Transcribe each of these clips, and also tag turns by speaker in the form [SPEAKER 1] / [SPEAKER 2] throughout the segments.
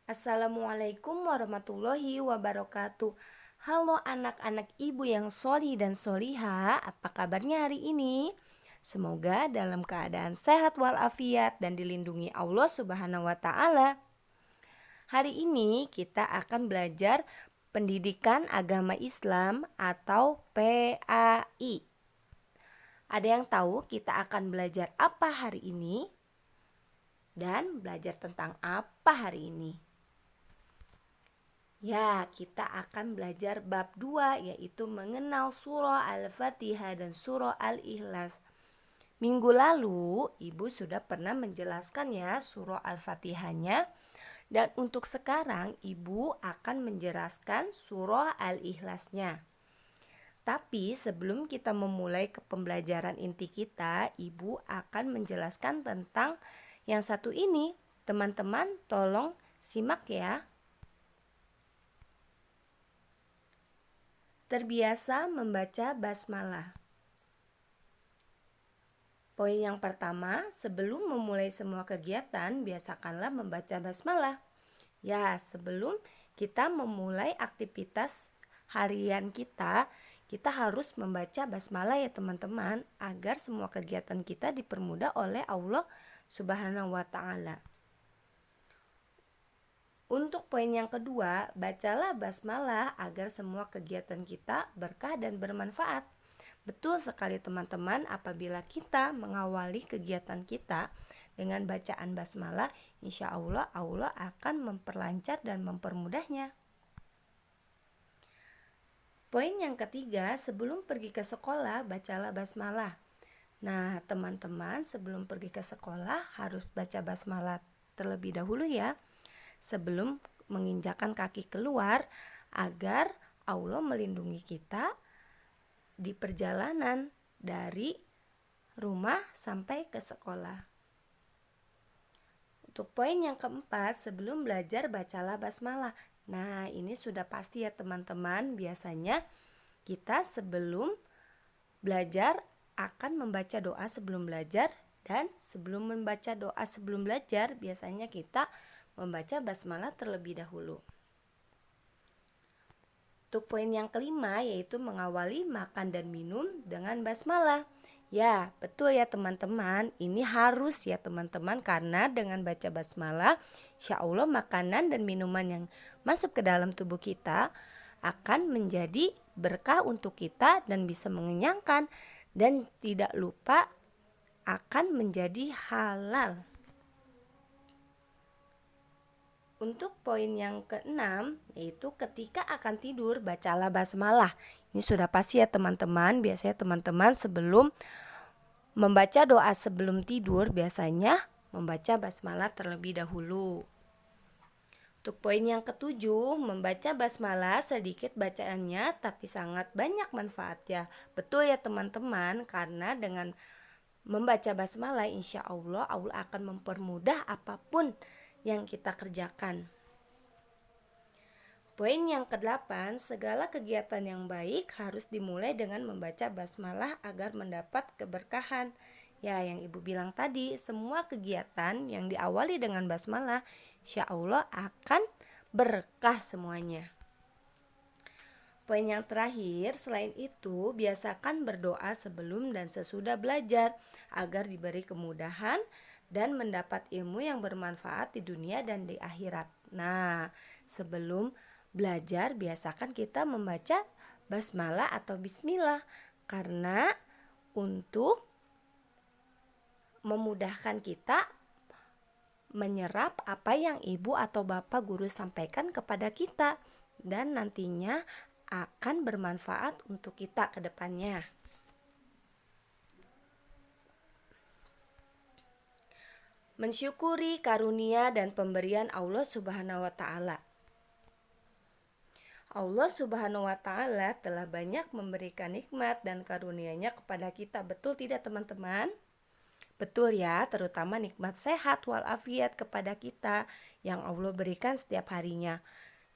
[SPEAKER 1] Assalamualaikum warahmatullahi wabarakatuh. Halo anak-anak ibu yang soli dan soliha, apa kabarnya hari ini? Semoga dalam keadaan sehat walafiat dan dilindungi Allah Subhanahu wa Ta'ala. Hari ini kita akan belajar Pendidikan Agama Islam atau PAI. Ada yang tahu kita akan belajar apa hari ini? Dan belajar tentang apa hari ini? Ya, kita akan belajar bab 2 yaitu mengenal surah Al-Fatihah dan surah Al-Ikhlas. Minggu lalu Ibu sudah pernah menjelaskan ya surah Al-Fatihahnya. Dan untuk sekarang Ibu akan menjelaskan surah Al-Ikhlasnya. Tapi sebelum kita memulai ke pembelajaran inti kita, Ibu akan menjelaskan tentang yang satu ini. Teman-teman tolong simak ya. Terbiasa membaca basmalah. Poin yang pertama, sebelum memulai semua kegiatan, biasakanlah membaca basmalah. Ya, sebelum kita memulai aktivitas harian kita harus membaca basmalah ya teman-teman, agar semua kegiatan kita dipermudah oleh Allah Subhanahu wa Ta'ala. Untuk poin yang kedua, bacalah basmalah agar semua kegiatan kita berkah dan bermanfaat. Betul sekali teman-teman, apabila kita mengawali kegiatan kita dengan bacaan basmalah, insya Allah akan memperlancar dan mempermudahnya. Poin yang ketiga, sebelum pergi ke sekolah, bacalah basmalah. Nah, teman-teman, sebelum pergi ke sekolah harus baca basmalah terlebih dahulu ya, sebelum menginjakkan kaki keluar, agar Allah melindungi kita di perjalanan dari rumah sampai ke sekolah. Untuk poin yang keempat, sebelum belajar bacalah basmalah. Nah, ini sudah pasti ya teman-teman, biasanya kita sebelum belajar akan membaca doa sebelum belajar, dan sebelum membaca doa sebelum belajar biasanya kita membaca basmalah terlebih dahulu. Untuk poin yang kelima yaitu mengawali makan dan minum dengan basmalah. Ya, betul ya teman-teman, ini harus ya teman-teman, karena dengan baca basmalah insya Allah makanan dan minuman yang masuk ke dalam tubuh kita akan menjadi berkah untuk kita dan bisa mengenyangkan, dan tidak lupa akan menjadi halal. Untuk poin yang keenam yaitu ketika akan tidur bacalah basmalah. Ini sudah pasti ya teman-teman. Biasanya teman-teman sebelum membaca doa sebelum tidur biasanya membaca basmalah terlebih dahulu. Untuk poin yang ketujuh, membaca basmalah sedikit bacaannya tapi sangat banyak manfaatnya. Betul ya teman-teman, karena dengan membaca basmalah insya Allah akan mempermudah apapun yang kita kerjakan. Poin yang ke-8, segala kegiatan yang baik harus dimulai dengan membaca basmalah agar mendapat keberkahan. Ya, yang Ibu bilang tadi, semua kegiatan yang diawali dengan basmalah insya Allah akan berkah semuanya. Poin yang terakhir, selain itu, biasakan berdoa sebelum dan sesudah belajar agar diberi kemudahan dan mendapat ilmu yang bermanfaat di dunia dan di akhirat. Nah, sebelum belajar biasakan kita membaca basmalah atau bismillah, karena untuk memudahkan kita menyerap apa yang ibu atau bapak guru sampaikan kepada kita, dan nantinya akan bermanfaat untuk kita ke depannya. Mensyukuri karunia dan pemberian Allah Subhanahu wa Ta'ala. Allah Subhanahu wa Ta'ala telah banyak memberikan nikmat dan karunia-Nya kepada kita. Betul tidak teman-teman? Betul ya, terutama nikmat sehat walafiat kepada kita yang Allah berikan setiap harinya.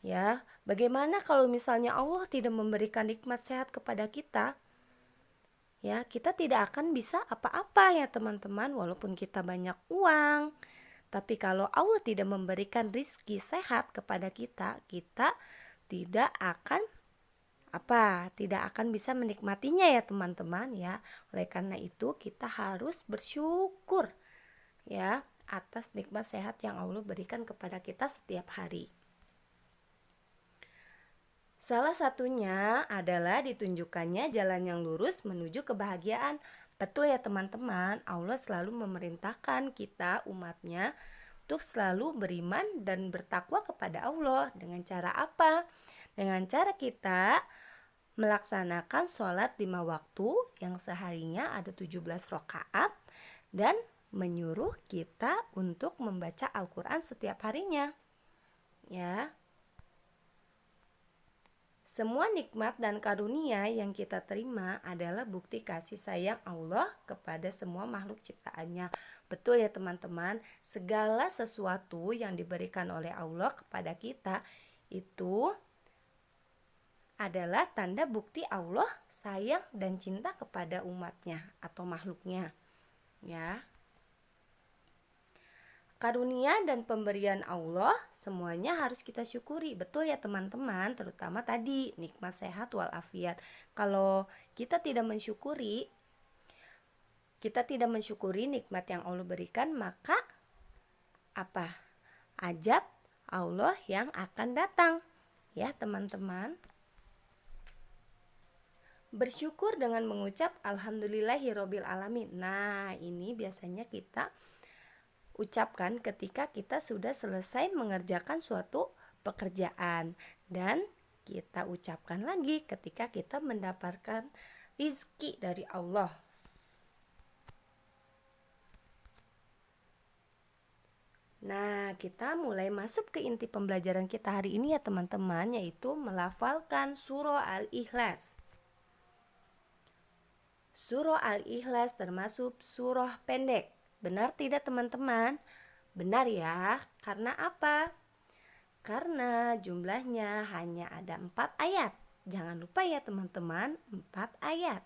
[SPEAKER 1] Ya, bagaimana kalau misalnya Allah tidak memberikan nikmat sehat kepada kita? Ya, kita tidak akan bisa apa-apa ya teman-teman, walaupun kita banyak uang, Tapi kalau Allah tidak memberikan rizki sehat kepada kita, kita tidak akan tidak akan bisa menikmatinya ya teman-teman ya. Oleh karena itu kita harus bersyukur ya atas nikmat sehat yang Allah berikan kepada kita setiap hari. Salah satunya adalah ditunjukkannya jalan yang lurus menuju kebahagiaan. Betul ya teman-teman, Allah selalu memerintahkan kita umatnya untuk selalu beriman dan bertakwa kepada Allah. Dengan cara apa? Dengan cara kita melaksanakan sholat 5 waktu yang seharinya ada 17 rakaat dan menyuruh kita untuk membaca Al-Quran setiap harinya. Ya. Semua nikmat dan karunia yang kita terima adalah bukti kasih sayang Allah kepada semua makhluk ciptaannya. Betul ya teman-teman, segala sesuatu yang diberikan oleh Allah kepada kita itu adalah tanda bukti Allah sayang dan cinta kepada umatnya atau makhluknya. Ya. Karunia dan pemberian Allah semuanya harus kita syukuri. Betul ya teman-teman, terutama tadi nikmat sehat walafiat. Kalau kita tidak mensyukuri nikmat yang Allah berikan, maka azab Allah yang akan datang. Ya teman-teman. Bersyukur dengan mengucap alhamdulillahirabbil alamin. Nah, ini biasanya kita ucapkan ketika kita sudah selesai mengerjakan suatu pekerjaan, dan kita ucapkan lagi ketika kita mendapatkan rizki dari Allah. Nah, kita mulai masuk ke inti pembelajaran kita hari ini ya teman-teman, yaitu melafalkan surah Al-Ikhlas. Surah Al-Ikhlas termasuk surah pendek. Benar tidak teman-teman? Benar ya. Karena apa? Karena jumlahnya hanya ada 4 ayat. Jangan lupa ya teman-teman, 4 ayat.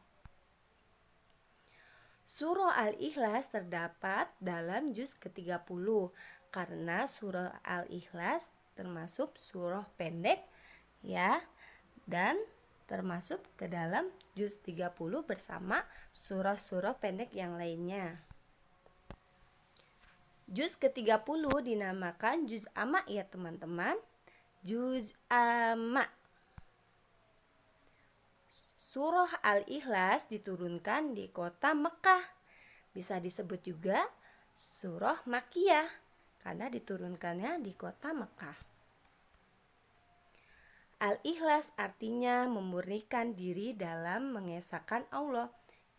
[SPEAKER 1] Surah Al-Ikhlas terdapat dalam juz ke-30. Karena surah Al-Ikhlas termasuk surah pendek ya, dan termasuk ke dalam juz 30 bersama surah-surah pendek yang lainnya. Juz ke-30 dinamakan juz amma ya teman-teman. Juz amma. Surah Al-Ikhlas diturunkan di kota Mekah. Bisa disebut juga surah Makkiyah karena diturunkannya di kota Mekah. Al-Ikhlas artinya memurnikan diri dalam mengesahkan Allah.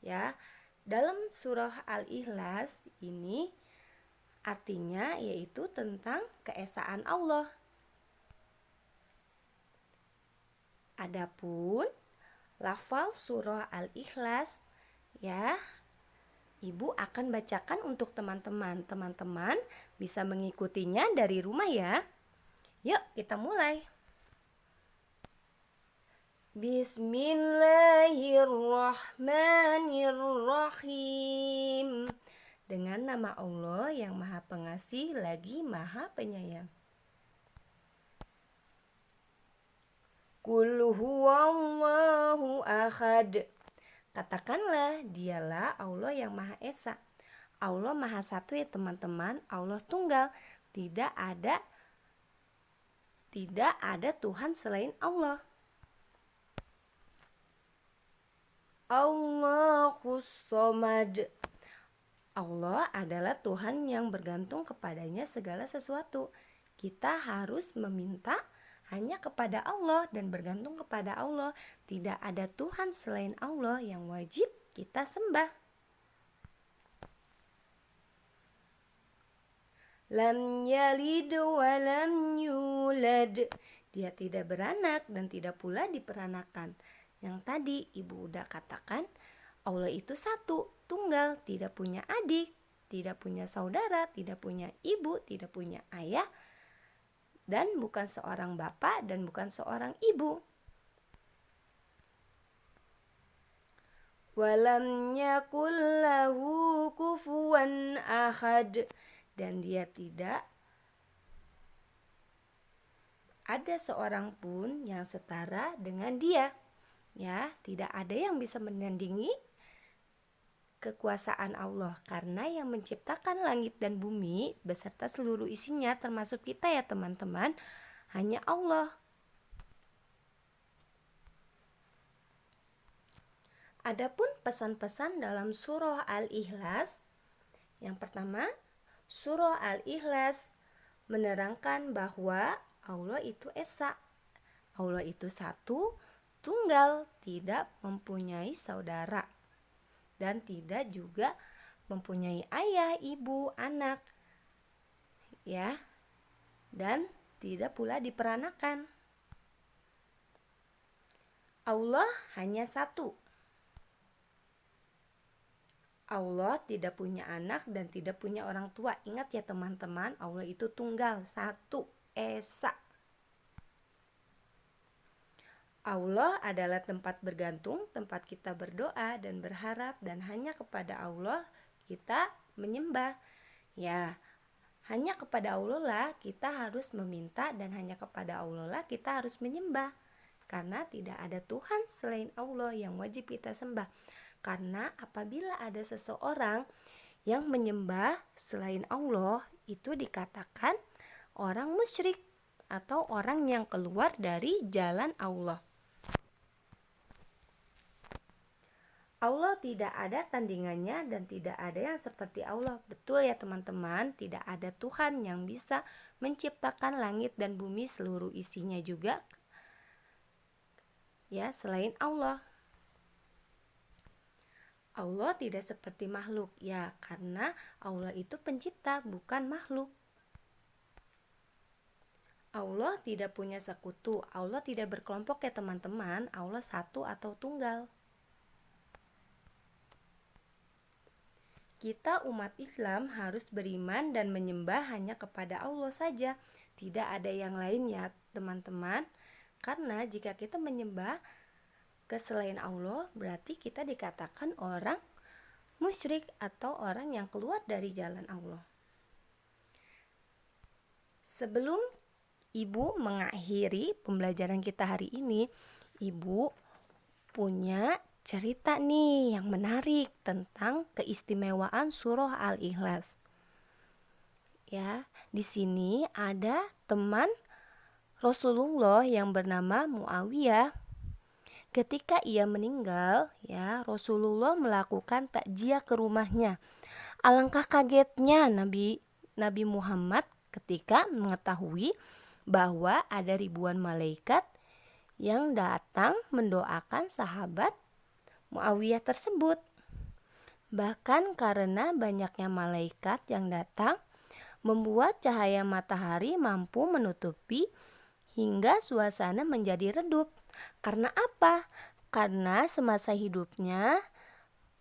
[SPEAKER 1] Ya, dalam surah Al-Ikhlas ini artinya yaitu tentang keesaan Allah. Adapun lafal surah Al-Ikhlas ya, Ibu akan bacakan untuk teman-teman. Teman-teman bisa mengikutinya dari rumah ya. Yuk, kita mulai. Bismillahirrahmanirrahim. Dengan nama Allah yang Maha Pengasih lagi Maha Penyayang. Qul huwallahu ahad. Katakanlah, dialah Allah yang Maha Esa. Allah Maha Satu ya teman-teman. Allah tunggal. Tidak ada Tuhan selain Allah. Allahus Somad. Allah adalah Tuhan yang bergantung kepadanya segala sesuatu. Kita harus meminta hanya kepada Allah dan bergantung kepada Allah. Tidak ada Tuhan selain Allah yang wajib kita sembah. Lam yalid wa lam yulad. Dia tidak beranak dan tidak pula diperanakan. Yang tadi Ibu udah katakan, Allah itu satu, tunggal, tidak punya adik, tidak punya saudara, tidak punya ibu, tidak punya ayah, dan bukan seorang bapak dan bukan seorang ibu. Walam yakul lahu kufuwan ahad. dan dia tidak ada seorang pun yang setara dengan dia. Ya, tidak ada yang bisa menandingi kekuasaan Allah, karena yang menciptakan langit dan bumi beserta seluruh isinya termasuk kita ya teman-teman, hanya Allah. Adapun pesan-pesan dalam surah Al-Ikhlas, yang pertama, surah Al-Ikhlas menerangkan bahwa Allah itu esa. Allah itu satu, tunggal, tidak mempunyai saudara dan tidak juga mempunyai ayah, ibu, anak. Ya. Dan tidak pula diperanakan. Allah hanya satu. Allah tidak punya anak dan tidak punya orang tua. Ingat ya teman-teman, Allah itu tunggal, satu, esa. Allah adalah tempat bergantung, tempat kita berdoa dan berharap, dan hanya kepada Allah kita menyembah. Ya, hanya kepada Allah lah kita harus meminta, dan hanya kepada Allah lah kita harus menyembah. Karena tidak ada Tuhan selain Allah yang wajib kita sembah. Karena apabila ada seseorang yang menyembah selain Allah, itu dikatakan orang musyrik atau orang yang keluar dari jalan Allah. Allah tidak ada tandingannya dan tidak ada yang seperti Allah. Betul ya teman-teman, tidak ada Tuhan yang bisa menciptakan langit dan bumi seluruh isinya juga ya selain Allah. Allah tidak seperti makhluk, ya karena Allah itu pencipta, bukan makhluk. Allah tidak punya sekutu, Allah tidak berkelompok ya teman-teman, Allah satu atau tunggal. Kita umat Islam harus beriman dan menyembah hanya kepada Allah saja, tidak ada yang lain ya teman-teman. Karena jika kita menyembah ke selain Allah, berarti kita dikatakan orang musyrik atau orang yang keluar dari jalan Allah. Sebelum Ibu mengakhiri pembelajaran kita hari ini, Ibu punya cerita nih yang menarik tentang keistimewaan surah Al-Ikhlas. Ya, di sini ada teman Rasulullah yang bernama Muawiyah. Ketika ia meninggal, ya Rasulullah melakukan takziah ke rumahnya. Alangkah kagetnya Nabi Muhammad ketika mengetahui bahwa ada ribuan malaikat yang datang mendoakan sahabat Muawiyah tersebut. Bahkan karena banyaknya malaikat yang datang, membuat cahaya matahari mampu menutupi hingga suasana menjadi redup. Karena apa? Karena semasa hidupnya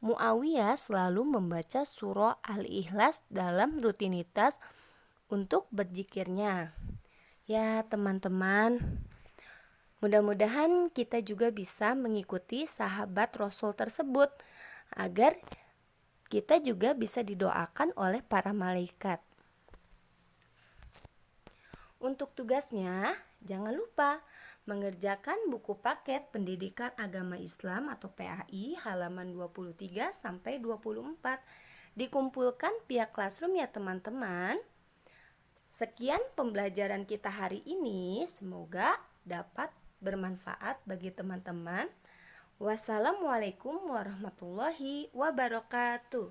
[SPEAKER 1] Muawiyah selalu membaca surah Al-Ikhlas dalam rutinitas untuk berzikirnya. Ya teman-teman, mudah-mudahan kita juga bisa mengikuti sahabat Rasul tersebut agar kita juga bisa didoakan oleh para malaikat. Untuk tugasnya, jangan lupa mengerjakan buku paket Pendidikan Agama Islam atau PAI halaman 23 sampai 24. Dikumpulkan via Classroom ya teman-teman. Sekian pembelajaran kita hari ini, semoga dapat bermanfaat bagi teman-teman. Wassalamualaikum warahmatullahi wabarakatuh.